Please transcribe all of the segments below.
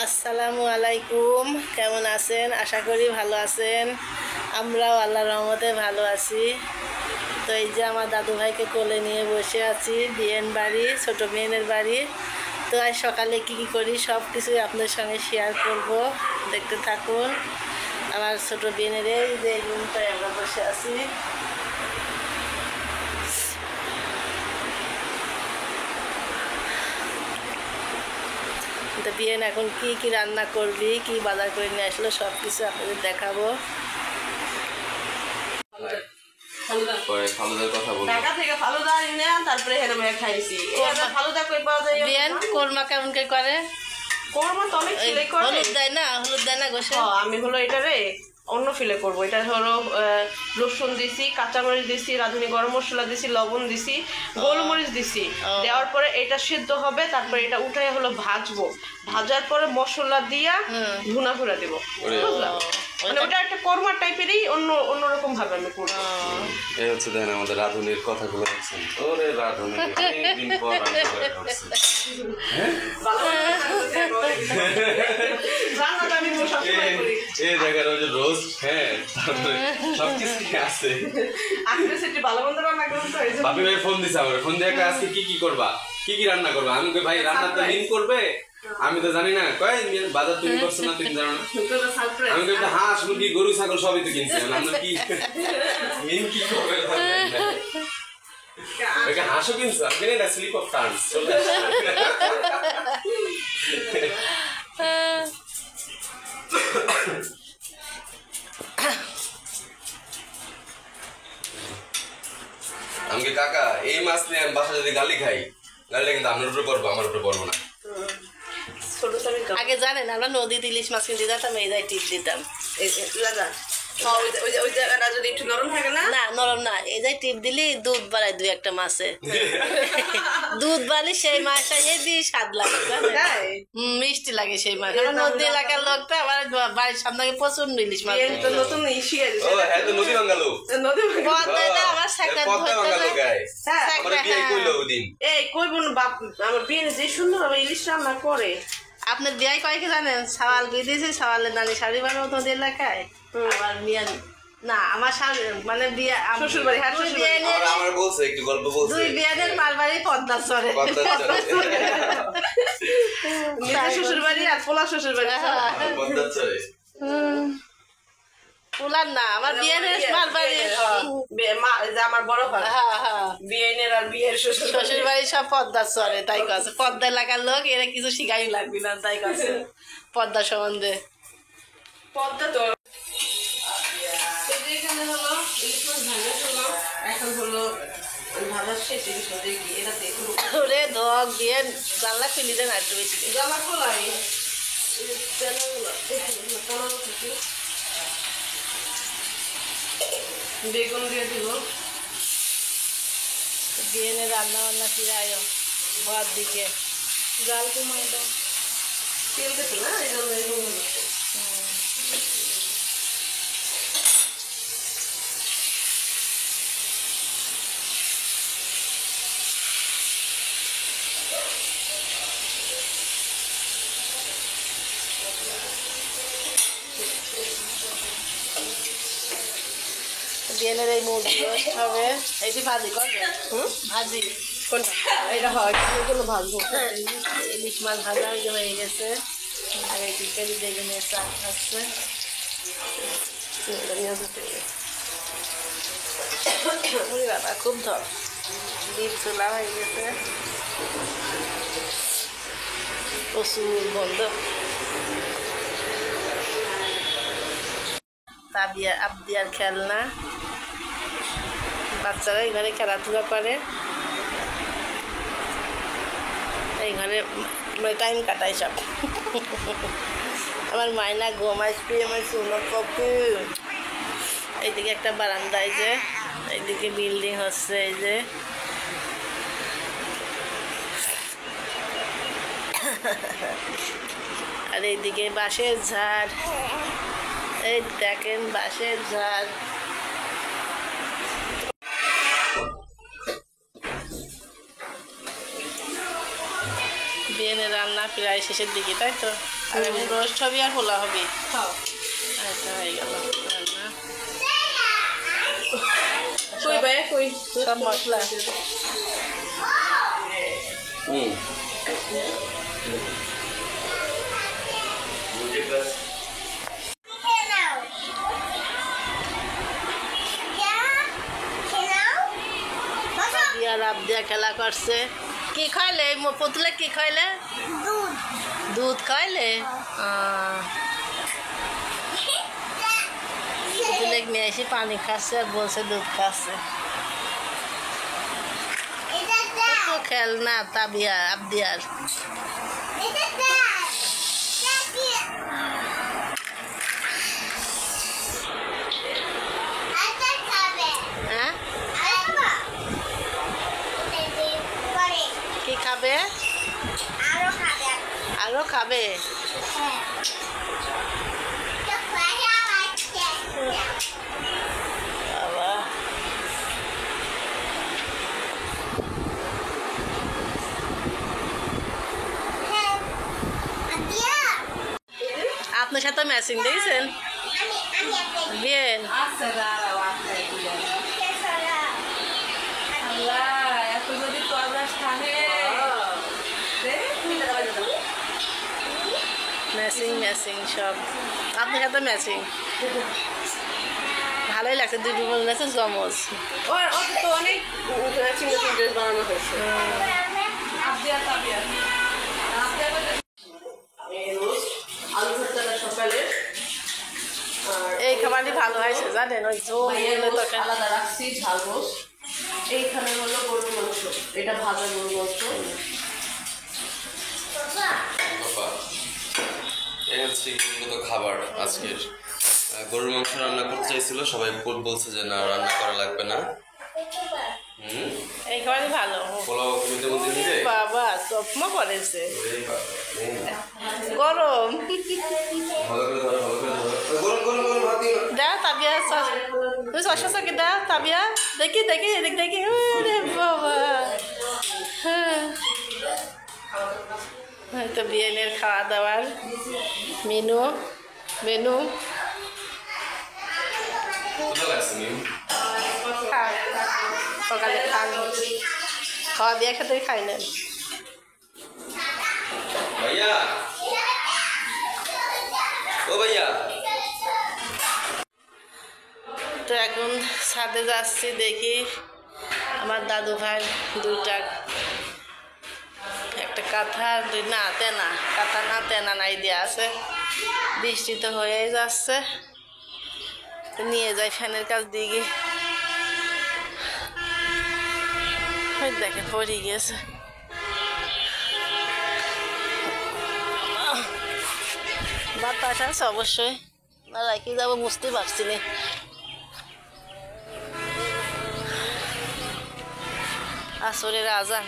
আসসালামু আলাইকুম, কেমন আছেন? আশা করি ভালো আছেন। আমরাও আল্লাহর রহমতে ভালো আছি। তো এই যে আমার দাদু ভাইকে কোলে নিয়ে বসে আছি বিয়েন বাড়ি, ছোট বিয়েনের বাড়ি। তো আজ সকালে কী কী করি সব কিছুই আপনাদের সঙ্গে শেয়ার করব, দেখতে থাকুন। আমার ছোট বিয়েনের এই যে রুমটায় আমরা বসে আছি। তো বিয়েন এখন কি কি রান্না করবি, কি বাজার করে নিয়ে আসলো, সব কিছু আপনাদের দেখাবো। কোরমা কেমন করে? হলুদ দেয় না গোসে। আমি হলো এটা রে অন্য ফিলে করবো। এটা হলো রসুন দিছি, কাঁচামরিচ দিছি, রাঁধুনি গরম মশলা দিছি, লবণ দিছি, গোলমরিচ দিছি। দেওয়ার পরে এটা সিদ্ধ হবে, তারপরে এটা উঠাই হলো ভাজবো। ভাজার পরে মশলা দিয়া ভুনা করে দেবো, বুঝলাম? মানে ওটা একটা কর্মা টাইপেরই, অন্যরকম ভাবে আমি করবো। এই হচ্ছে দেখেন আমাদের রাঁধুনির কথাগুলো দেখছেন। ওরে রাঁধুনি অনেকদিন পর এই জায়গার ওই যে রোজ, হ্যাঁ, তারপরে সবকিছু আছে। ভাবি ভাই ফোন দিছে আমার, ফোন দিয়ে আজকে কি কি করবা, কি কি রান্না করবা? আমি কই ভাই রান্না তো মিন করবে, আমি তো জানি না। কয় বাজার তুমি করছো না, তুমি জানো না? আমি কই হাঁস মুরগি গরু ছাগল সবই তো কিনছি, আমরা কি মিন কি করবে? হাঁসও কিনছো? আমি কিনে না, স্লিপ অফ টার্নস চলে আমাকে কাকা এই মাছ নিয়ে আমি বাসা যদি গালি খাই, গালিটা কিন্তু আপনার উপরে পড়বো, আমার উপরে পড়বো না। আগে জানেন আমরা নদীতে ইলিশ মাছ কিনতে যেতাম, এই যাই টিপ দিতাম। নরম না, এই যাই টিপ দিলি দুধ বাড়ায় দুই একটা মাছে। দুধ বাড়ি সেই মাছটা হেবি স্বাদ লাগে, মিষ্টি লাগে সেই মাছ। নদী এলাকার লোকটা আবার বাড়ির সামনে প্রচন্ড ইলিশ মাছ। নতুন আমার বিয়ে যে সুন্দর হবে ইলিশ রান্না করে। আপনার বিয়ে কয়েকে জানেন? সওয়াল বিয়ে দিয়েছে, সওয়ালের নানি শাড়ি বানাবো নদী এলাকায়। আবার বিয়ে না, আমার মানে বিয়ে শ্বশুর বাড়ি, দুই বিয়ানের পারবারই পদ্মার চরে, শ্বশুর বাড়ি আর পোলা শ্বশুর বাড়ি। পোলার না, আমার বিয়ানের পারবারই, আমার বড় ভাই বিয়েনের আর বিয়ের শ্বশুর বাড়ি সব পদ্মার চরে। তাই কাছে পদ্মা এলাকার লোক, এরা কিছু শিখাই লাগবে না, তাই কাছে পদ্মা সম্বন্ধে। পদ্মা তো এখানে হলো ইলিশ মাছ ভাঙা হলো, এখন হলো ভাজা শেষ। ইলিশ মাছ এটাতে ওরে ধক দিয়ে জানলা খুলি দেন, আর একটু বেশি জামা খোলাই বেগুন দিয়ে দিব। বিয়েনের রান্না বান্না ফিরায় ঘর দিকে জাল কমাই দাও, তেল দিতে না, এই জন্য বিয়েনের এই মুরগি হবে, এইটি ভাজি করবে। ভাজি কোনটা? এটা হয়, এগুলো ভাজবো। ইলিশ মাছ ভাজা হয়ে গেছে, আর এইদিকে বেগুনের চাল খাচ্ছে। বাবা খুব ধর, ডিপ চুলা হয়ে গেছে, প্রচুর বন্ধ। আবদিয়ার খেলনা, বাচ্চারা এই ঘরে খেলাধুলা করে, এই ঘরে টাইম কাটায় সব। আমার মায়না ঘুম আসবে, আমার শুনো কপি। এইদিকে একটা বারান্দা, এই যে এইদিকে বিল্ডিং হচ্ছে, এই যে আর এইদিকে বাঁশের ঝাড়, এই দেখেন বাঁশের ঝাড়। বিরিয়ানি রান্না প্রায় শেষের দিকে, তাই তো? আর এখন রোস্ট হবে আর পোলা হবে। আচ্ছা, হয়ে গেল রান্না। কই ভাই কই সব মশলা হুম আর আপ দিয়া খেলা করছে। কি খাইলে পুতুলে, কি খাইলে? দুধ খাইলে। পুতুলে নিয়ে এসে পানি খাচ্ছে আর বলছে দুধ খাচ্ছে। খেলনা তাবিয়া আবদিয়ার। হ্যাঁ, কি খাবে? আরো খাবে? বাবা, আপনার সাথে ম্যাচিং দেখছেন? বিয়েন আচ্ছা দাঁড়াও আল্লাহ এত যদি তরবাস থাকে ম্যাচিং ম্যাচিং সব আপনার সাথে ম্যাচিং। ভালোই লাগছে, দুটো বলেছে জমজ। ওর তো অনেক চিংড়ি ড্রেস বানানো হয়েছে। আলু ভর্তাটা সকালে এই খাবারই ভালো হয়েছে জানেন, ওই ঝোল তরকারি। আলাদা রাখছি ঝাল রোস্ট। এইখানে হলো গরুর মাংস, এটা ভাজা গরুর মাংস। বাবা, এই হচ্ছে মূলত খাবার আজকের। গরুর মাংস রান্না করতে চাইছিল, সবাই বলছে যে না রান্না করা লাগবে না। এই খাবারই ভালো। পোলাও তুমি মধ্যে নিবে বাবা চপমা করেছে, এই বাবা, গরম। ভালো করে ধরো, ভালো করে ধরো। গরম গরম গরম ভাত দিও না। দা তাবিয়া তুই শশা কি দা তাবিয়া, দেখি দেখি এদিক দেখি। আরে বাবা, হ্যাঁ হয়তো বিয়েনের খাওয়া দাওয়ার মেনু মেনু কোথায় লাগছে মিম? সকালে খান, খাওয়া দিয়ে একসাথে খাইলেন। ভাইয়া, ও ভাইয়া, তো এখন ছাদে যাচ্ছি, দেখি আমার দাদু ভাই দুইটা, একটা কাঁথা দুই না তেনা, কাঁথা না তেনা নাই দেওয়া আছে। বৃষ্টি তো হয়েই যাচ্ছে, তো নিয়ে যাই ফ্যানের কাছ দিকে। ওই দেখেন পড়ে গেছে। বাতাস আছে অবশ্যই, না রাখি যাবো বুঝতে পারছি না। আসরের আজান।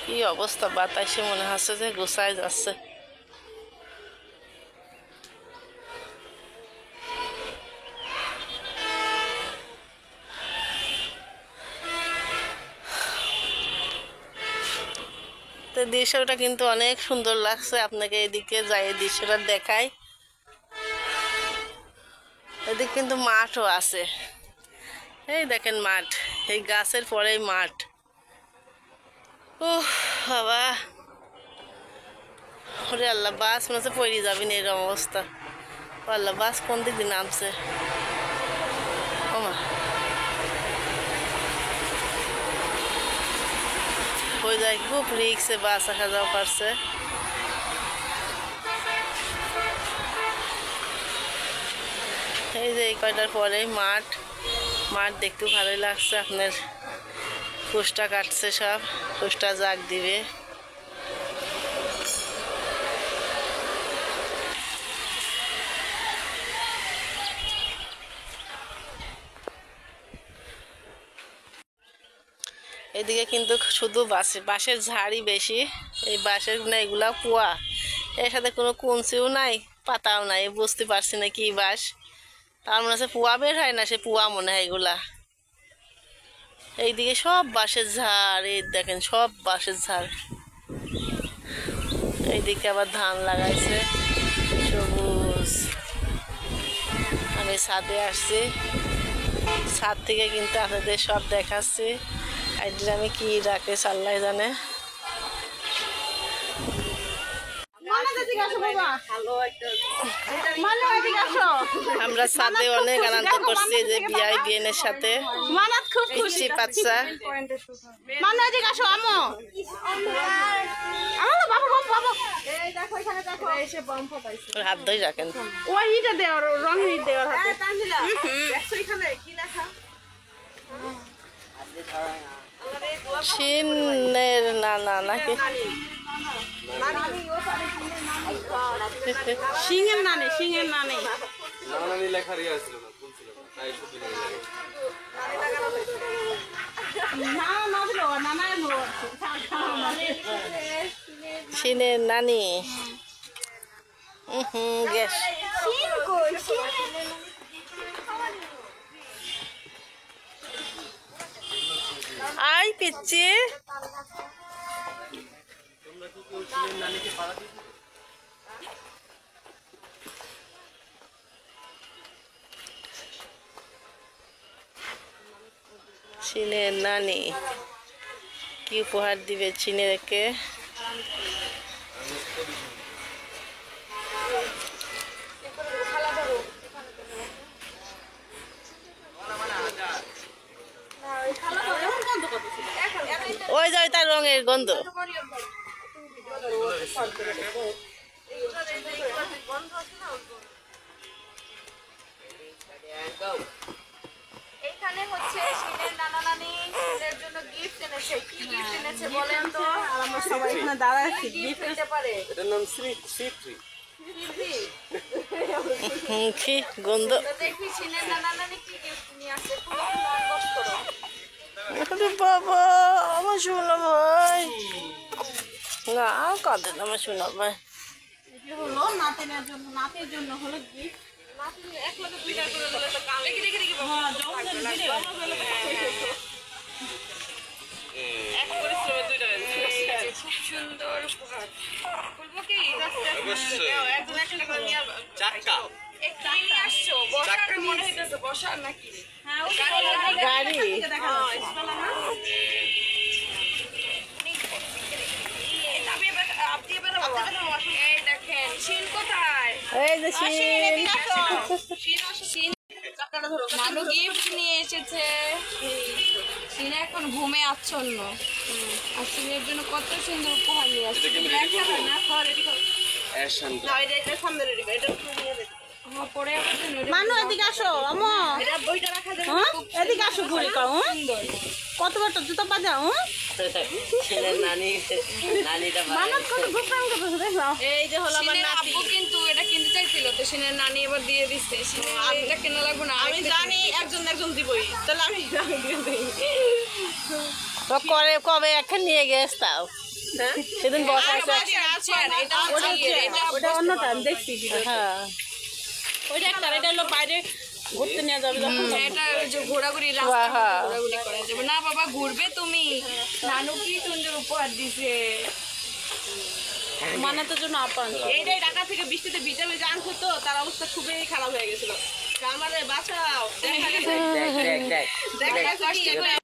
কি অবস্থা, বাতাসে মনে হচ্ছে যে গোসায় যাচ্ছে। তো দৃশ্যটা কিন্তু অনেক সুন্দর লাগছে, আপনাকে এদিকে যাই দৃশ্যটা দেখাই। এদিকে কিন্তু মাঠও আছে, এই দেখেন মাঠ, এই গাছের পরেই মাঠ। ও বাবা, ওরে আল্লাহ, বাস মনে হচ্ছে পড়ে যাবেন এরকম অবস্থা। ও আল্লাহ, বাস কোন দিক দিয়ে নামছে? ও মা, ওই যায় খুব রিক্সে বাস আসা যাওয়া পারছে। এই যে এই কয়টার পরে মাঠ, মাঠ দেখতেও ভালোই লাগছে। আপনার কুষ্টা কাটছে, সব কুষ্টা জাগ দিবে। এদিকে কিন্তু শুধু বাঁশের ঝাড়ই বেশি। এই বাঁশের না এগুলা পোয়া, এর সাথে কোনো কুঞ্চিও নাই, পাতাও নাই, বুঝতে পারছি না কি বাঁশ। তার মনে হচ্ছে পোয়া বের হয় না, সে পোয়া মনে হয় এগুলা। এইদিকে সব বাঁশের ঝাড়, এই দেখেন সব বাঁশের ঝাড়। এইদিকে আবার ধান লাগাইছে সবুজ। আমি ছাদে আসছি, ছাদ থেকে কিন্তু আপনাদের সব দেখাচ্ছি। আর আমি কি রাখে আল্লাহ জানে। আমরা ছাদে অনেক আনন্দ করছি যে বিয়াই বিয়েনের সাথে পিচ্ছি বাচ্চা। হাত ধরে রাখেন। সিনের নানা নাকি সিংহের নানি, সিংহের নানি। নানানি লেখার ইয়ে ছিল না, ভুল ছিল না, তাই শুধু সিনের নানি। গ্যাস আই পিচ্ছি। সিনের নানি কি উপহার দিবে চিনেরকে? ওই যে তার রঙের গন্ধ। এখানে হচ্ছে সিনের নানা নানি সিনের জন্য গিফট এনেছে। কি গিফট এনেছে বলেন তো? আমরা সবাই এখানে দাঁড়ায় আছি। গিফট দিতে পারে এটার নাম শ্রী কি গন্ধ। তো দেখি সিনের নানা নানি কি গিফট নিয়ে আসছে। তুমি আনবক্স করো। আরে বাবা, আমার শোনা ভাই না কাঁদে না, আমার শোনা ভাই। হলো নাতিনের জন্য, নাতির জন্য হলো গিফট। সুন্দর উপহার বলবো কি? চাক্কা একটা নিয়ে আসছো, বসার মনে হইতেছে বসার নাকি? গাড়ি এই দেখেন শিন কোথায়? এই যে শিন মানু গিফট নিয়ে এসেছে। শিন এখন ঘুমে আচ্ছন্ন, আর শিনের জন্য কত সুন্দর উপহার নিয়ে আসছে। মানু এদিকে আসো। আমো এদিকে আসো, ঘুরে কাও। কত বড় জুতো বাজাও। মানত কত গোফরান করতেছে দেখো। এই যে হলো আমার নাতি। আব্বু কিন্তু এটা কিনতে চাইছিল, তো সিনের নানি এবার দিয়ে দিচ্ছে। সিনের এটা কেনা লাগবে না, আমি জানি একজন একজন দিবই, তাহলে আমি দিয়ে দিই। করে কবে একটা নিয়ে গেছ তাও সেদিন বসাইছে। ওটা অন্যটা দেখছি। হ্যাঁ ওইটা একটা, এটা হলো বাইরে ঘুরতে নিয়ে যাবে যখন। এটা ওই যে ঘোরাঘুরি রাস্তা ঘোরাঘুরি করা যাবে না। বাবা ঘুরবে তুমি। নানু কি সুন্দর উপহার দিছে। মানাতের জন্য আপান এইটাই ঢাকা থেকে বৃষ্টিতে ভিজে ভিজে আনছো, তো তার অবস্থা খুবই খারাপ হয়ে গেছিল। আমারে বাঁচাও। দেখ